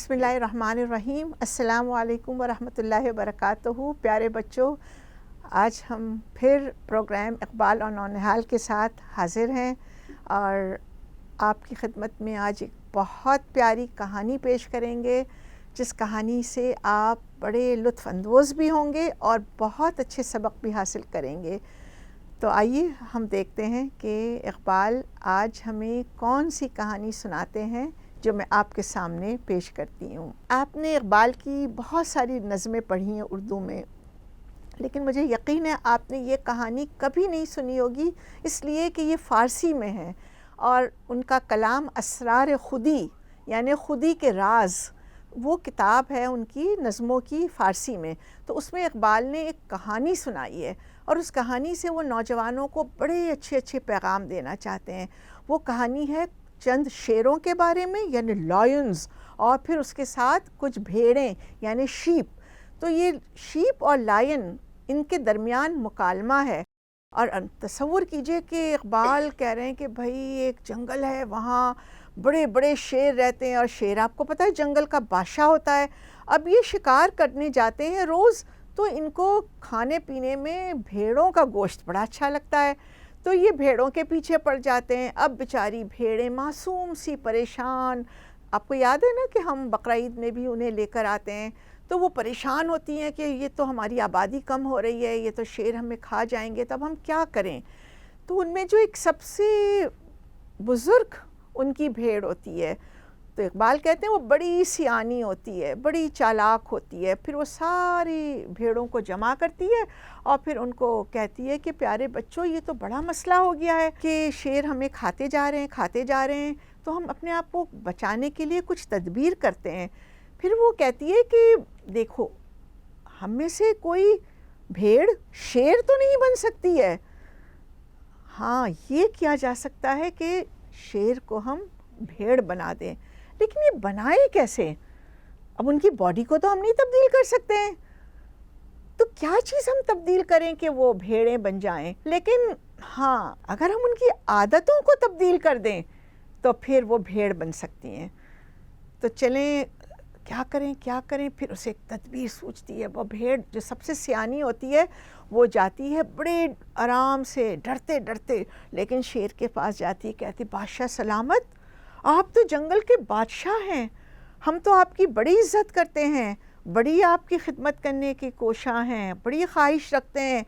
بسم اللہ الرحمن الرحیم۔ السلام علیکم ورحمۃ اللہ وبرکاتہ۔ پیارے بچوں، آج ہم پھر پروگرام اقبال اور نونہال کے ساتھ حاضر ہیں اور آپ کی خدمت میں آج ایک بہت پیاری کہانی پیش کریں گے، جس کہانی سے آپ بڑے لطف اندوز بھی ہوں گے اور بہت اچھے سبق بھی حاصل کریں گے۔ تو آئیے ہم دیکھتے ہیں کہ اقبال آج ہمیں کون سی کہانی سناتے ہیں جو میں آپ کے سامنے پیش کرتی ہوں۔ آپ نے اقبال کی بہت ساری نظمیں پڑھی ہیں اردو میں، لیکن مجھے یقین ہے آپ نے یہ کہانی کبھی نہیں سنی ہوگی، اس لیے کہ یہ فارسی میں ہے اور ان کا کلام اسرار خودی یعنی خودی کے راز، وہ کتاب ہے ان کی نظموں کی فارسی میں۔ تو اس میں اقبال نے ایک کہانی سنائی ہے اور اس کہانی سے وہ نوجوانوں کو بڑے اچھے اچھے پیغام دینا چاہتے ہیں۔ وہ کہانی ہے چند شیروں کے بارے میں یعنی لائنز، اور پھر اس کے ساتھ کچھ بھیڑیں یعنی شیپ۔ تو یہ شیپ اور لائن ان کے درمیان مکالمہ ہے، اور تصور کیجئے کہ اقبال کہہ رہے ہیں کہ بھائی ایک جنگل ہے، وہاں بڑے بڑے شیر رہتے ہیں، اور شیر آپ کو پتہ ہے جنگل کا بادشاہ ہوتا ہے۔ اب یہ شکار کرنے جاتے ہیں روز، تو ان کو کھانے پینے میں بھیڑوں کا گوشت بڑا اچھا لگتا ہے، تو یہ بھیڑوں کے پیچھے پڑ جاتے ہیں۔ اب بیچاری بھیڑیں معصوم سی پریشان، آپ کو یاد ہے نا کہ ہم بقرعید میں بھی انہیں لے کر آتے ہیں، تو وہ پریشان ہوتی ہیں کہ یہ تو ہماری آبادی کم ہو رہی ہے، یہ تو شیر ہمیں کھا جائیں گے، تب ہم کیا کریں؟ تو ان میں جو ایک سب سے بزرگ ان کی بھیڑ ہوتی ہے، تو اقبال کہتے ہیں وہ بڑی سیانی ہوتی ہے، بڑی چالاک ہوتی ہے۔ پھر وہ ساری بھیڑوں کو جمع کرتی ہے اور پھر ان کو کہتی ہے کہ پیارے بچوں، یہ تو بڑا مسئلہ ہو گیا ہے کہ شیر ہمیں کھاتے جا رہے ہیں، تو ہم اپنے آپ کو بچانے کے لیے کچھ تدبیر کرتے ہیں۔ پھر وہ کہتی ہے کہ دیکھو، ہم میں سے کوئی بھیڑ شیر تو نہیں بن سکتی ہے، ہاں یہ کیا جا سکتا ہے کہ شیر کو ہم بھیڑ بنا دیں، لیکن یہ بنائے کیسے؟ اب ان کی باڈی کو تو ہم نہیں تبدیل کر سکتے ہیں، تو کیا چیز ہم تبدیل کریں کہ وہ بھیڑیں بن جائیں؟ لیکن ہاں، اگر ہم ان کی عادتوں کو تبدیل کر دیں تو پھر وہ بھیڑ بن سکتی ہیں۔ تو چلیں کیا کریں؟ پھر اسے ایک تدبیر سوچتی ہے۔ وہ بھیڑ جو سب سے سیانی ہوتی ہے، وہ جاتی ہے بڑے آرام سے ڈرتے ڈرتے، لیکن شیر کے پاس جاتی ہے، کہتی بادشاہ سلامت، آپ تو جنگل کے بادشاہ ہیں، ہم تو آپ کی بڑی عزت کرتے ہیں، بڑی آپ کی خدمت کرنے کی کوشاں ہیں، بڑی خواہش رکھتے ہیں،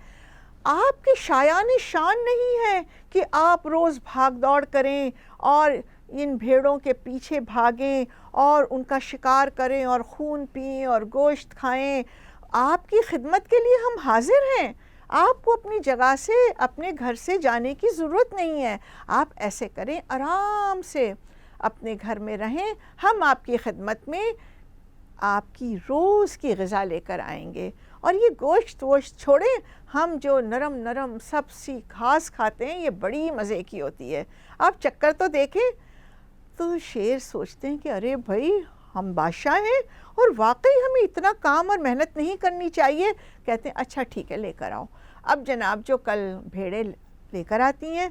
آپ کے شایان شان نہیں ہے کہ آپ روز بھاگ دوڑ کریں اور ان بھیڑوں کے پیچھے بھاگیں اور ان کا شکار کریں اور خون پئیں اور گوشت کھائیں۔ آپ کی خدمت کے لیے ہم حاضر ہیں، آپ کو اپنی جگہ سے، اپنے گھر سے جانے کی ضرورت نہیں ہے، آپ ایسے کریں، آرام سے اپنے گھر میں رہیں، ہم آپ کی خدمت میں آپ کی روز کی غذا لے کر آئیں گے، اور یہ گوشت ووشت چھوڑیں، ہم جو نرم نرم سب سی گھاس کھاتے ہیں یہ بڑی مزے کی ہوتی ہے، آپ چکر تو دیکھیں۔ تو شیر سوچتے ہیں کہ ارے بھائی، ہم بادشاہ ہیں اور واقعی ہمیں اتنا کام اور محنت نہیں کرنی چاہیے۔ کہتے ہیں اچھا ٹھیک ہے، لے کر آؤ۔ اب جناب جو کل بھیڑیں لے کر آتی ہیں،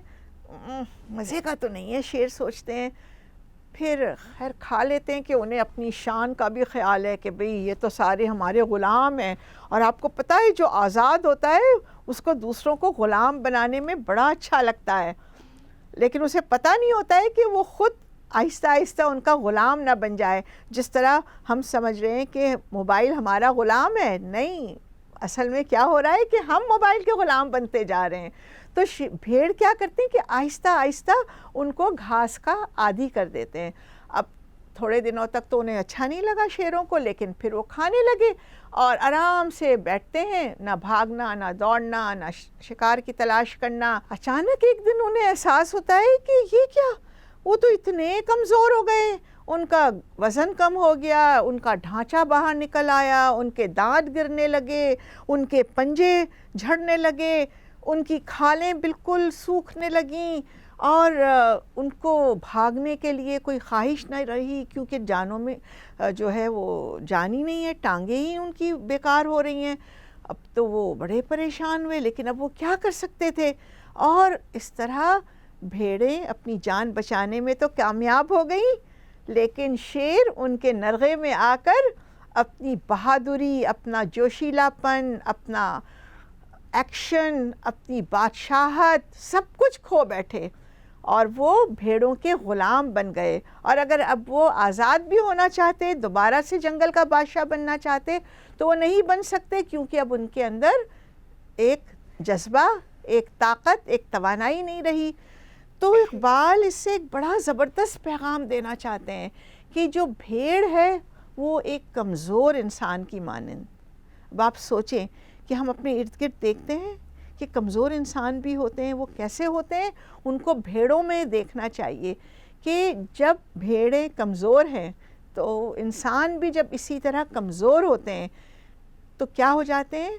مزے کا تو نہیں ہے، شیر سوچتے ہیں۔ پھر خیر کھا لیتے ہیں کہ انہیں اپنی شان کا بھی خیال ہے کہ بھئی یہ تو سارے ہمارے غلام ہیں، اور آپ کو پتہ ہے جو آزاد ہوتا ہے اس کو دوسروں کو غلام بنانے میں بڑا اچھا لگتا ہے، لیکن اسے پتہ نہیں ہوتا ہے کہ وہ خود آہستہ آہستہ ان کا غلام نہ بن جائے۔ جس طرح ہم سمجھ رہے ہیں کہ موبائل ہمارا غلام ہے، نہیں، اصل میں کیا ہو رہا ہے کہ ہم موبائل کے غلام بنتے جا رہے ہیں۔ تو بھیڑ کیا کرتے ہیں کہ آہستہ آہستہ ان کو گھاس کا عادی کر دیتے ہیں۔ اب تھوڑے دنوں تک تو انہیں اچھا نہیں لگا شیروں کو، لیکن پھر وہ کھانے لگے اور آرام سے بیٹھتے ہیں، نہ بھاگنا، نہ دوڑنا، نہ شکار کی تلاش کرنا۔ اچانک ایک دن انہیں احساس ہوتا ہے کہ یہ کیا، وہ تو اتنے کمزور ہو گئے، ان کا وزن کم ہو گیا، ان کا ڈھانچہ باہر نکل آیا، ان کے دانت گرنے لگے، ان کے پنجے جھڑنے لگے، ان کی کھالیں بالکل سوکھنے لگیں، اور ان کو بھاگنے کے لیے کوئی خواہش نہ رہی، کیونکہ جانوں میں جو ہے وہ جان ہی نہیں ہے، ٹانگیں ہی ان کی بیکار ہو رہی ہیں۔ اب تو وہ بڑے پریشان ہوئے، لیکن اب وہ کیا کر سکتے تھے؟ اور اس طرح بھیڑیں اپنی جان بچانے میں تو کامیاب ہو گئیں، لیکن شیر ان کے نرغے میں آ کر اپنی بہادری، اپنا جوشیلا پن، اپنا ایکشن، اپنی بادشاہت سب کچھ کھو بیٹھے اور وہ بھیڑوں کے غلام بن گئے. اور اگر اب وہ آزاد بھی ہونا چاہتے، دوبارہ سے جنگل کا بادشاہ بننا چاہتے تو وہ نہیں بن سکتے، کیونکہ اب ان کے اندر ایک جذبہ، ایک طاقت، ایک توانائی نہیں رہی. تو اقبال اس سے ایک بڑا زبردست پیغام دینا چاہتے ہیں کہ جو بھیڑ ہے وہ ایک کمزور انسان کی مانند. اب آپ سوچیں کہ ہم اپنے ارد گرد دیکھتے ہیں کہ کمزور انسان بھی ہوتے ہیں. وہ کیسے ہوتے ہیں؟ ان کو بھیڑوں میں دیکھنا چاہیے کہ جب بھیڑیں کمزور ہیں تو انسان بھی جب اسی طرح کمزور ہوتے ہیں تو کیا ہو جاتے ہیں؟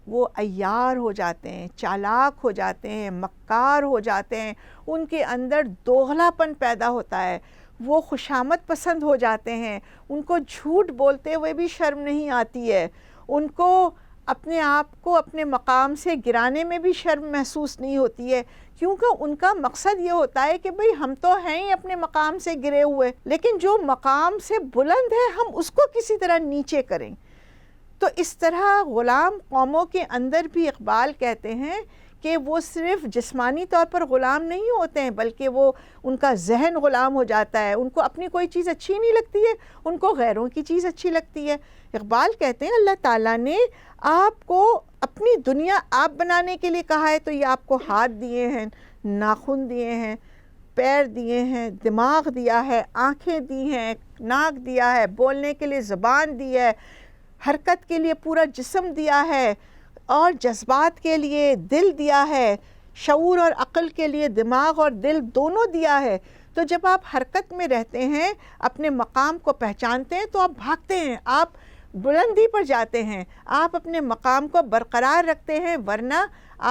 وہ عیار ہو جاتے ہیں، چالاک ہو جاتے ہیں، مکار ہو جاتے ہیں، ان کے اندر دوغلا پن پیدا ہوتا ہے، وہ خوشامد پسند ہو جاتے ہیں، ان کو جھوٹ بولتے ہوئے بھی شرم نہیں آتی ہے، ان کو اپنے آپ کو اپنے مقام سے گرانے میں بھی شرم محسوس نہیں ہوتی ہے، کیونکہ ان کا مقصد یہ ہوتا ہے کہ بھئی ہم تو ہیں ہی اپنے مقام سے گرے ہوئے، لیکن جو مقام سے بلند ہے ہم اس کو کسی طرح نیچے کریں. تو اس طرح غلام قوموں کے اندر بھی اقبال کہتے ہیں کہ وہ صرف جسمانی طور پر غلام نہیں ہوتے ہیں، بلکہ وہ ان کا ذہن غلام ہو جاتا ہے، ان کو اپنی کوئی چیز اچھی نہیں لگتی ہے، ان کو غیروں کی چیز اچھی لگتی ہے. اقبال کہتے ہیں اللہ تعالیٰ نے آپ کو اپنی دنیا آپ بنانے کے لیے کہا ہے، تو یہ آپ کو ہاتھ دیے ہیں، ناخن دیے ہیں، پیر دیے ہیں، دماغ دیا ہے، آنکھیں دی ہیں، ناک دیا ہے، بولنے کے لیے زبان دی ہے، حرکت کے لیے پورا جسم دیا ہے، اور جذبات کے لیے دل دیا ہے، شعور اور عقل کے لیے دماغ اور دل دونوں دیا ہے. تو جب آپ حرکت میں رہتے ہیں، اپنے مقام کو پہچانتے ہیں تو آپ بھاگتے ہیں، آپ بلندی پر جاتے ہیں، آپ اپنے مقام کو برقرار رکھتے ہیں، ورنہ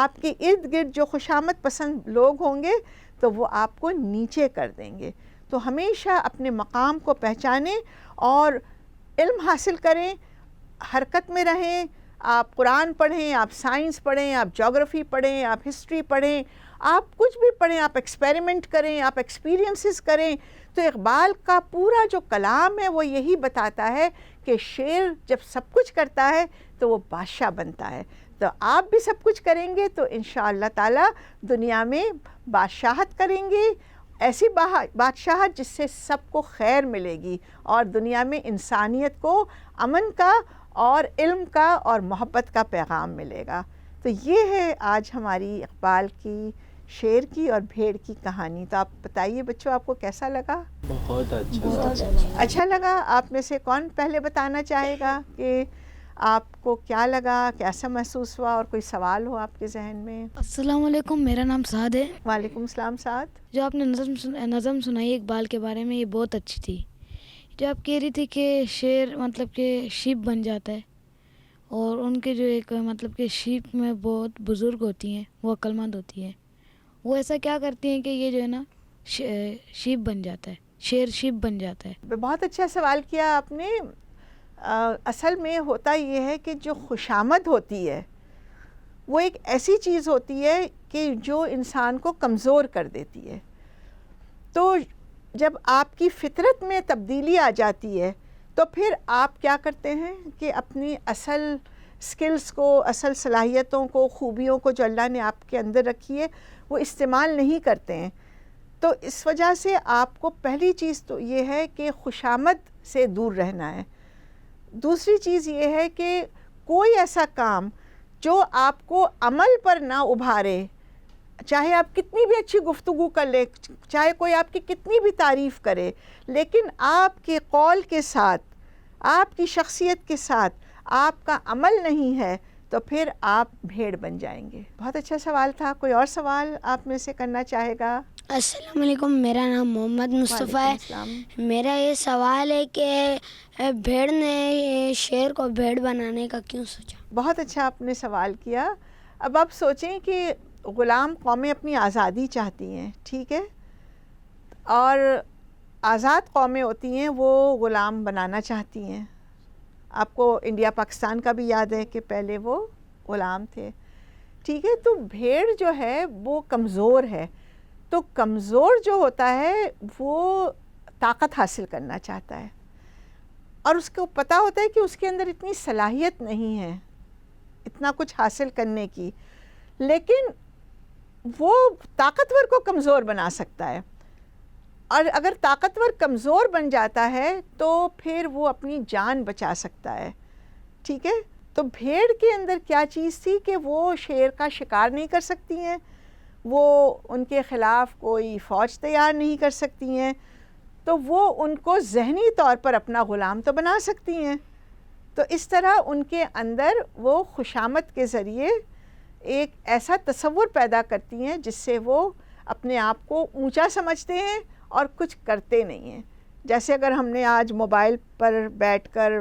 آپ کے ارد گرد جو خوشامد پسند لوگ ہوں گے تو وہ آپ کو نیچے کر دیں گے. تو ہمیشہ اپنے مقام کو پہچانیں اور علم حاصل کریں، حرکت میں رہیں. آپ قرآن پڑھیں، آپ سائنس پڑھیں، آپ جغرافی پڑھیں، آپ ہسٹری پڑھیں، آپ کچھ بھی پڑھیں، آپ ایکسپیریمنٹ کریں، آپ ایکسپیرینسز کریں. تو اقبال کا پورا جو کلام ہے وہ یہی بتاتا ہے کہ شیر جب سب کچھ کرتا ہے تو وہ بادشاہ بنتا ہے. تو آپ بھی سب کچھ کریں گے تو انشاءاللہ تعالی دنیا میں بادشاہت کریں گے، ایسی بادشاہت جس سے سب کو خیر ملے گی اور دنیا میں انسانیت کو امن کا اور علم کا اور محبت کا پیغام ملے گا. تو یہ ہے آج ہماری اقبال کی شیر کی اور بھیڑ کی کہانی. تو آپ بتائیے بچوں، آپ کو کیسا لگا؟ بہت اچھا لگا. آپ میں سے کون پہلے بتانا چاہے گا کہ آپ کو کیا لگا، کیسا محسوس ہوا، اور کوئی سوال ہو آپ کے ذہن میں؟ السلام علیکم، میرا نام سعد ہے. وعلیکم السلام سعد. جو آپ نے نظم سنائی اقبال کے بارے میں، یہ بہت اچھی تھی. جو آپ کہہ رہی تھی کہ شیر مطلب کہ شیپ بن جاتا ہے، اور ان کے جو ایک مطلب کہ شیپ میں بہت بزرگ ہوتی ہیں، وہ عقل مند ہوتی ہیں، وہ ایسا کیا کرتی ہیں کہ یہ جو ہے نا شیپ بن جاتا ہے، شیر شیپ بن جاتا ہے. بہت اچھا سوال کیا آپ نے. اصل میں ہوتا یہ ہے کہ جو خوشامد ہوتی ہے وہ ایک ایسی چیز ہوتی ہے کہ جو انسان کو کمزور کر دیتی ہے. تو جب آپ کی فطرت میں تبدیلی آ جاتی ہے تو پھر آپ کیا کرتے ہیں کہ اپنی اصل سکلز کو، اصل صلاحیتوں کو، خوبیوں کو جو اللہ نے آپ کے اندر رکھی ہے وہ استعمال نہیں کرتے ہیں. تو اس وجہ سے آپ کو پہلی چیز تو یہ ہے کہ خوشامد سے دور رہنا ہے. دوسری چیز یہ ہے کہ کوئی ایسا کام جو آپ کو عمل پر نہ ابھارے، چاہے آپ کتنی بھی اچھی گفتگو کر لیں، چاہے کوئی آپ کی کتنی بھی تعریف کرے، لیکن آپ کے قول کے ساتھ، آپ کی شخصیت کے ساتھ آپ کا عمل نہیں ہے تو پھر آپ بھیڑ بن جائیں گے. بہت اچھا سوال تھا. کوئی اور سوال آپ میں سے کرنا چاہے گا؟ السلام علیکم، میرا نام محمد مصطفیٰ ہے. میرا یہ سوال ہے کہ بھیڑ نے شیر کو بھیڑ بنانے کا کیوں سوچا؟ بہت اچھا آپ نے سوال کیا. اب آپ سوچیں کہ غلام قومیں اپنی آزادی چاہتی ہیں، ٹھیک ہے، اور آزاد قومیں ہوتی ہیں وہ غلام بنانا چاہتی ہیں. آپ کو انڈیا پاکستان کا بھی یاد ہے کہ پہلے وہ غلام تھے، ٹھیک ہے. تو بھیڑ جو ہے وہ کمزور ہے. تو کمزور جو ہوتا ہے وہ طاقت حاصل کرنا چاہتا ہے اور اس کو پتہ ہوتا ہے کہ اس کے اندر اتنی صلاحیت نہیں ہے اتنا کچھ حاصل کرنے کی، لیکن وہ طاقتور کو کمزور بنا سکتا ہے، اور اگر طاقتور کمزور بن جاتا ہے تو پھر وہ اپنی جان بچا سکتا ہے. ٹھیک ہے، تو بھیڑ کے اندر کیا چیز تھی کہ وہ شیر کا شکار نہیں کر سکتی ہیں، وہ ان کے خلاف کوئی فوج تیار نہیں کر سکتی ہیں، تو وہ ان کو ذہنی طور پر اپنا غلام تو بنا سکتی ہیں. تو اس طرح ان کے اندر وہ خوشامد کے ذریعے ایک ایسا تصور پیدا کرتی ہیں جس سے وہ اپنے آپ کو اونچا سمجھتے ہیں اور کچھ کرتے نہیں ہیں. جیسے اگر ہم نے آج موبائل پر بیٹھ کر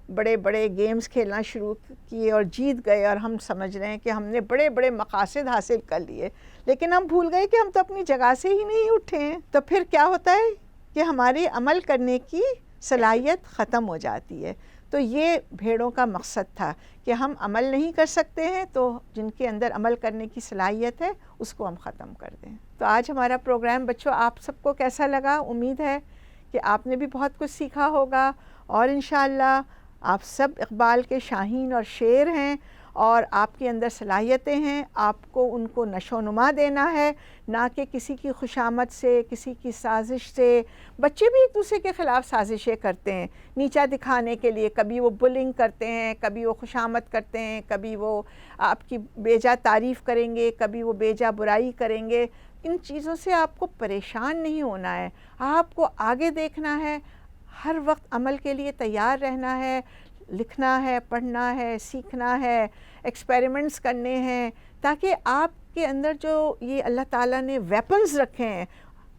بڑے بڑے گیمز کھیلنا شروع کیے اور جیت گئے اور ہم سمجھ رہے ہیں کہ ہم نے بڑے بڑے مقاصد حاصل کر لیے، لیکن ہم بھول گئے کہ ہم تو اپنی جگہ سے ہی نہیں اٹھے ہیں. تو پھر کیا ہوتا ہے کہ ہماری عمل کرنے کی صلاحیت ختم ہو جاتی ہے. تو یہ بھیڑوں کا مقصد تھا کہ ہم عمل نہیں کر سکتے ہیں تو جن کے اندر عمل کرنے کی صلاحیت ہے اس کو ہم ختم کر دیں. تو آج ہمارا پروگرام بچوں آپ سب کو کیسا لگا؟ امید ہے کہ آپ نے بھی بہت کچھ سیکھا ہوگا، اور انشاءاللہ آپ سب اقبال کے شاہین اور شیر ہیں اور آپ کے اندر صلاحیتیں ہیں. آپ کو ان کو نشو و نما دینا ہے، نہ کہ کسی کی خوشامد سے، کسی کی سازش سے. بچے بھی ایک دوسرے کے خلاف سازشیں کرتے ہیں نیچا دکھانے کے لیے، کبھی وہ بلنگ کرتے ہیں، کبھی وہ خوشامد کرتے ہیں، کبھی وہ آپ کی بیجا تعریف کریں گے، کبھی وہ بیجا برائی کریں گے. ان چیزوں سے آپ کو پریشان نہیں ہونا ہے، آپ کو آگے دیکھنا ہے، ہر وقت عمل کے لیے تیار رہنا ہے، لکھنا ہے، پڑھنا ہے، سیکھنا ہے، ایکسپیریمنٹس کرنے ہیں، تاکہ آپ کے اندر جو یہ اللہ تعالیٰ نے ویپنز رکھے ہیں،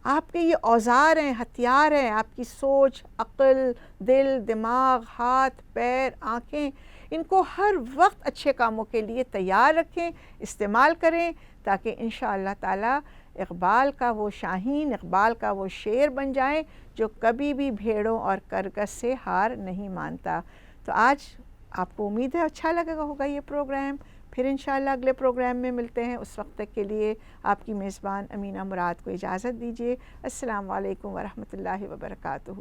آپ کے یہ اوزار ہیں، ہتھیار ہیں، آپ کی سوچ، عقل، دل، دماغ، ہاتھ، پیر، آنکھیں، ان کو ہر وقت اچھے کاموں کے لیے تیار رکھیں، استعمال کریں، تاکہ انشاءاللہ تعالیٰ اقبال کا وہ شاہین، اقبال کا وہ شیر بن جائیں جو کبھی بھی بھیڑوں اور کرگس سے ہار نہیں مانتا. تو آج آپ کو امید ہے اچھا لگا ہوگا یہ پروگرام. پھر انشاءاللہ اگلے پروگرام میں ملتے ہیں. اس وقت تک کے لیے آپ کی میزبان امینہ مراد کو اجازت دیجیے. السلام علیکم ورحمۃ اللہ وبرکاتہ.